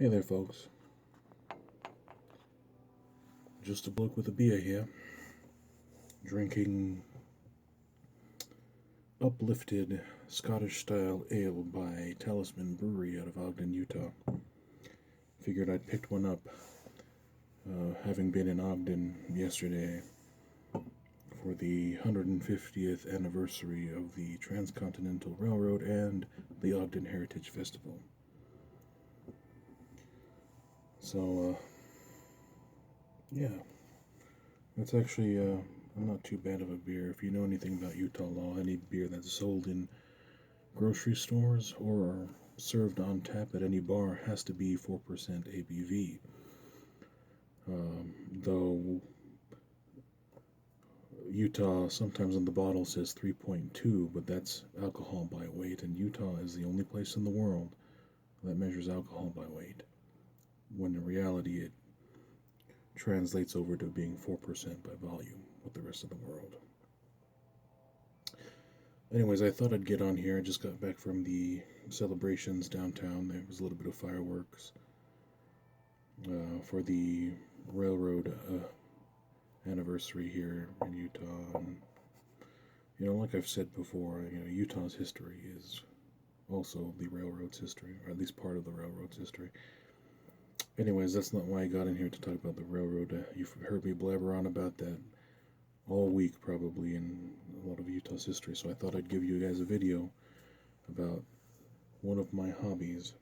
Hey there, folks. Just a bloke with a beer here, drinking uplifted Scottish style ale by Talisman Brewery out of Ogden, Utah. Figured I'd picked one up, having been in Ogden yesterday for the 150th anniversary of the Transcontinental Railroad and the Ogden Heritage Festival. So, yeah, that's actually not too bad of a beer. If you know anything about Utah law, any beer that's sold in grocery stores or served on tap at any bar has to be 4% ABV. Though Utah sometimes on the bottle says 3.2, but that's alcohol by weight, and Utah is the only place in the world that measures alcohol by weight, when in reality it translates over to being 4% by volume with the rest of the world. Anyways, I thought I'd get on here. I just got back from the celebrations downtown. There was a little bit of fireworks for the railroad anniversary here in Utah. And, like I've said before, Utah's history is also the railroad's history, or at least part of the railroad's history. Anyways, that's not why I got in here to talk about the railroad. You've heard me blabber on about that all week, probably, in a lot of Utah's history, so I thought I'd give you guys a video about one of my hobbies.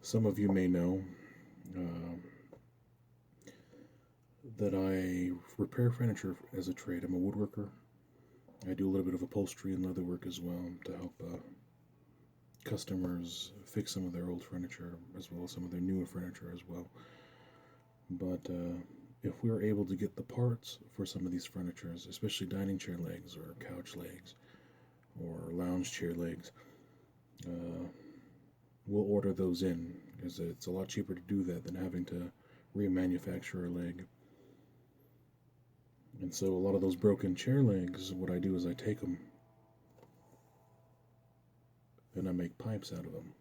Some of you may know that I repair furniture as a trade. I'm a woodworker. I do a little bit of upholstery and leather work as well to help customers fix some of their old furniture as well as some of their newer furniture as well. But if we were able to get the parts for some of these furnitures, especially dining chair legs or couch legs or lounge chair legs, we'll order those in, because it's a lot cheaper to do that than having to remanufacture a leg. And so a lot of those broken chair legs, what I do is I take them and I make pipes out of them.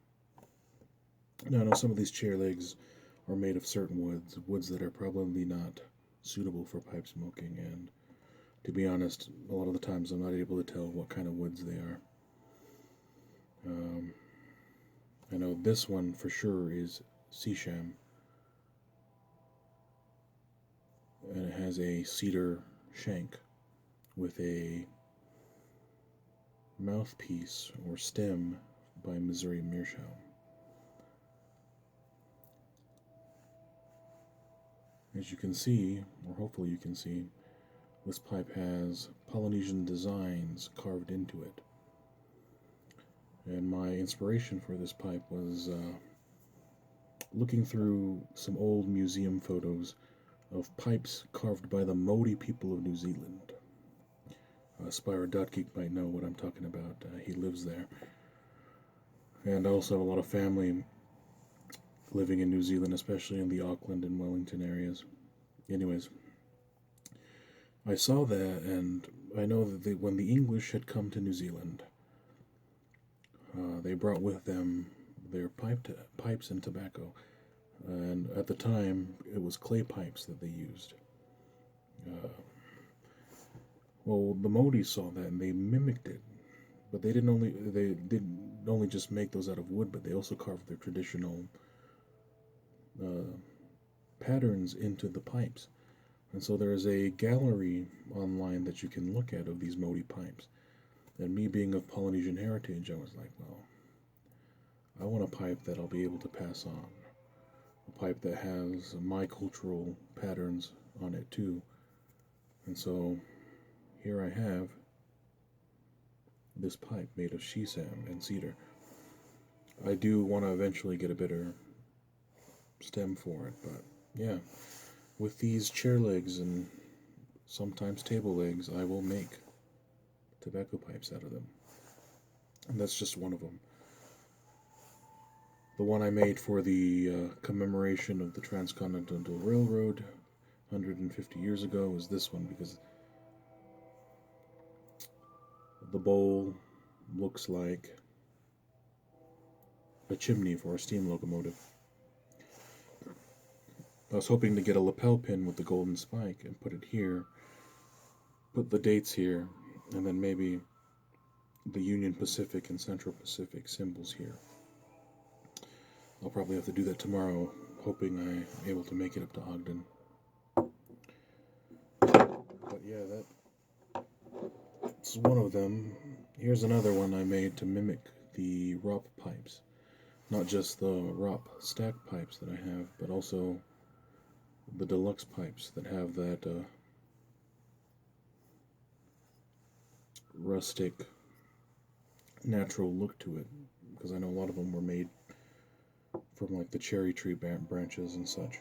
Now, I know some of these chair legs are made of certain woods that are probably not suitable for pipe smoking, and to be honest, a lot of the times I'm not able to tell what kind of woods they are. I know this one for sure is Seasham, and it has a cedar shank with a mouthpiece or stem by Missouri Meerschaum. As you can see, or hopefully you can see, this pipe has Polynesian designs carved into it. And my inspiration for this pipe was looking through some old museum photos of pipes carved by the Maori people of New Zealand. Spyro Dotgeek might know what I'm talking about. He lives there. And I also have a lot of family living in New Zealand, especially in the Auckland and Wellington areas. Anyways, I saw that, and I know that when the English had come to New Zealand, they brought with them their pipes and tobacco. And at the time, it was clay pipes that they used. Well, the Maori saw that and they mimicked it, but they didn't only just make those out of wood, but they also carved their traditional patterns into the pipes. And so there's a gallery online that you can look at of these Maori pipes. And me being of Polynesian heritage, I was like, well, I want a pipe that I'll be able to pass on. A pipe that has my cultural patterns on it too. And so here I have this pipe made of shisam and cedar. I do want to eventually get a better stem for it, but yeah, with these chair legs and sometimes table legs, I will make tobacco pipes out of them. And that's just one of them. The one I made for the commemoration of the Transcontinental Railroad 150 years ago is this one, because the bowl looks like a chimney for a steam locomotive. I was hoping to get a lapel pin with the golden spike and put it here, put the dates here, and then maybe the Union Pacific and Central Pacific symbols here. I'll probably have to do that tomorrow, hoping I'm able to make it up to Ogden. But yeah, that's one of them. Here's another one I made to mimic the ROP pipes. Not just the ROP stack pipes that I have, but also the deluxe pipes that have that rustic, natural look to it. Because I know a lot of them were made from like the cherry tree branches and such.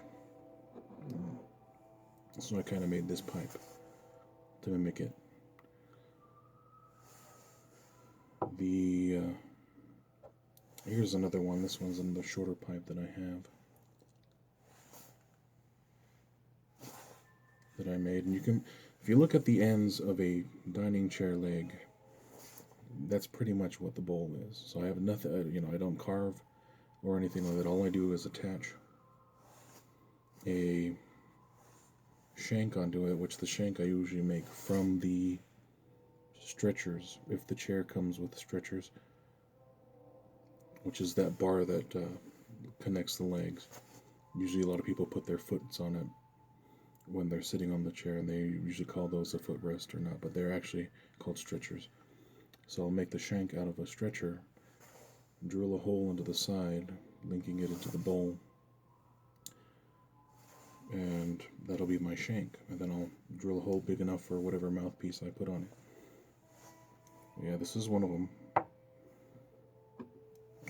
So I kind of made this pipe to mimic it. Here's another one. This one's in the shorter pipe that I have that I made, and you can, if you look at the ends of a dining chair leg, that's pretty much what the bowl is. So I have nothing, I don't carve or anything like that. All I do is attach a shank onto it, which the shank I usually make from the stretchers, if the chair comes with stretchers, which is that bar that connects the legs. Usually a lot of people put their foots on it when they're sitting on the chair, and they usually call those a footrest or not, but they're actually called stretchers. So I'll make the shank out of a stretcher, drill a hole into the side, linking it into the bowl, and that'll be my shank. And then I'll drill a hole big enough for whatever mouthpiece I put on it. Yeah, this is one of them.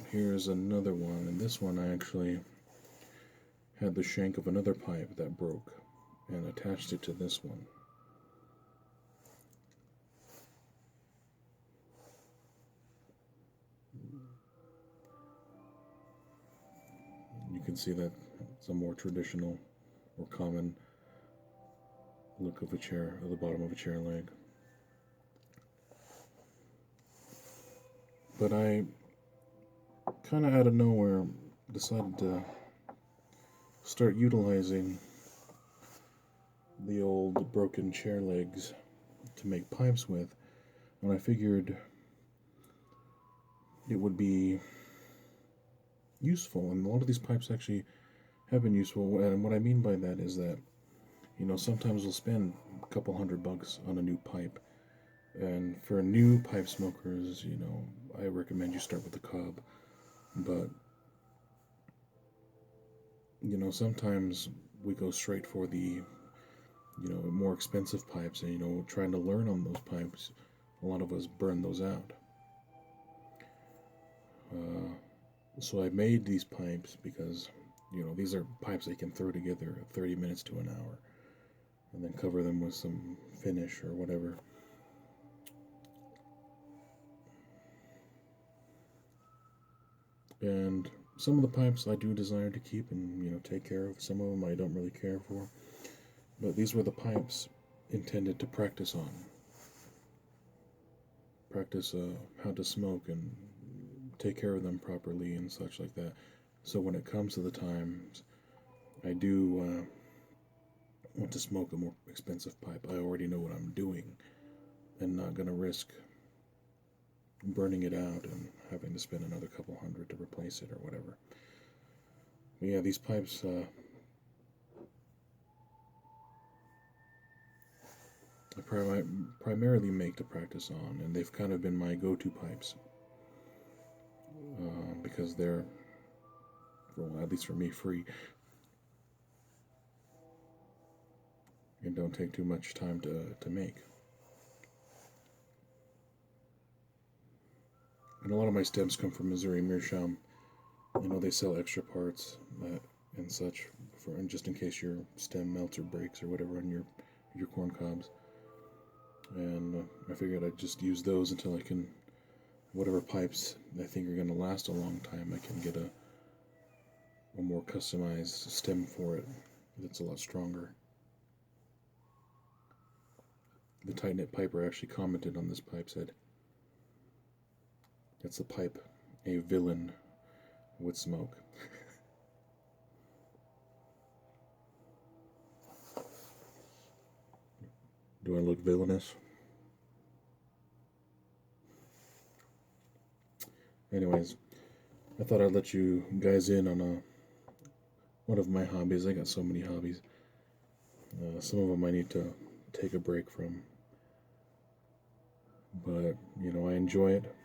Here's another one, and this one I actually had the shank of another pipe that broke and attached it to this one. You can see that it's a more traditional or common look of a chair, at the bottom of a chair leg. But I kind of out of nowhere decided to start utilizing the old broken chair legs to make pipes with, and I figured it would be useful, and a lot of these pipes actually have been useful. And what I mean by that is that, sometimes we'll spend a couple $100 on a new pipe, and for new pipe smokers, I recommend you start with the cob. But sometimes we go straight for the more expensive pipes, and trying to learn on those pipes, a lot of us burn those out. So I made these pipes because these are pipes I can throw together 30 minutes to an hour, and then cover them with some finish or whatever. And some of the pipes I do desire to keep and take care of. Some of them I don't really care for. But these were the pipes intended to practice on. Practice how to smoke and take care of them properly and such like that. So when it comes to the times I do want to smoke a more expensive pipe, I already know what I'm doing and not going to risk burning it out and having to spend another couple $100 to replace it or whatever. But yeah, these pipes I primarily make to practice on, and they've kind of been my go-to pipes because they're, well, at least for me, free and don't take too much time to make. And a lot of my stems come from Missouri Meerschaum. They sell extra parts and such and just in case your stem melts or breaks or whatever on your corn cobs. And I figured I'd just use those until I can, whatever pipes I think are going to last a long time, I can get a more customized stem for it that's a lot stronger. The tight knit piper actually commented on this pipe, said, "That's the pipe a villain would smoke." Do I look villainous? Anyways, I thought I'd let you guys in on one of my hobbies. I got so many hobbies. Some of them I need to take a break from. But, I enjoy it.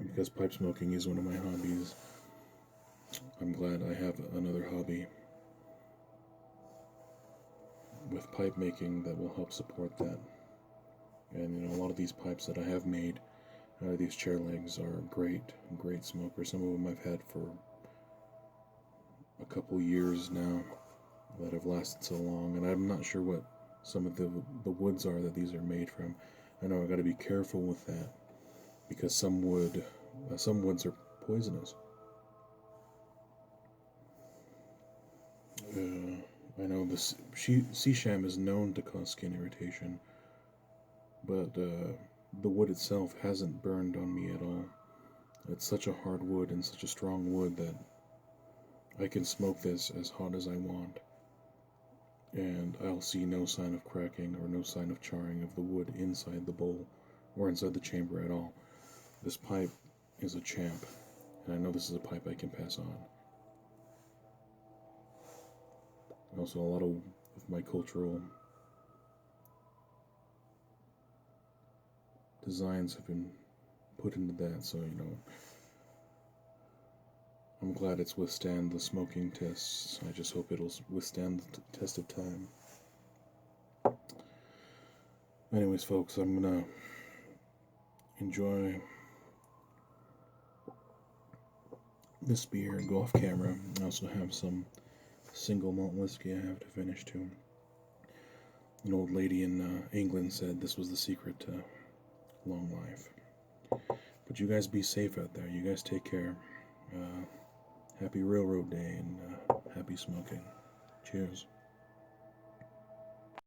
Because pipe smoking is one of my hobbies. I'm glad I have another hobby with pipe making that will help support that. And, a lot of these pipes that I have made out of these chair legs are great smokers. Some of them I've had for a couple years now that have lasted so long, and I'm not sure what some of the woods are that these are made from. I know I got to be careful with that because some woods are poisonous. I know the sea sham is known to cause skin irritation, but the wood itself hasn't burned on me at all. It's such a hard wood and such a strong wood that I can smoke this as hot as I want, and I'll see no sign of cracking or no sign of charring of the wood inside the bowl or inside the chamber at all. This pipe is a champ, and I know this is a pipe I can pass on. Also, a lot of my cultural designs have been put into that, so I'm glad it's withstand the smoking tests. I just hope it'll withstand the test of time. Anyways, folks, I'm gonna enjoy this beer and go off camera. I also have some single malt whiskey I have to finish too. An old lady in England said this was the secret to long life. But you guys be safe out there. You guys take care. Happy Railroad Day and happy smoking. Cheers.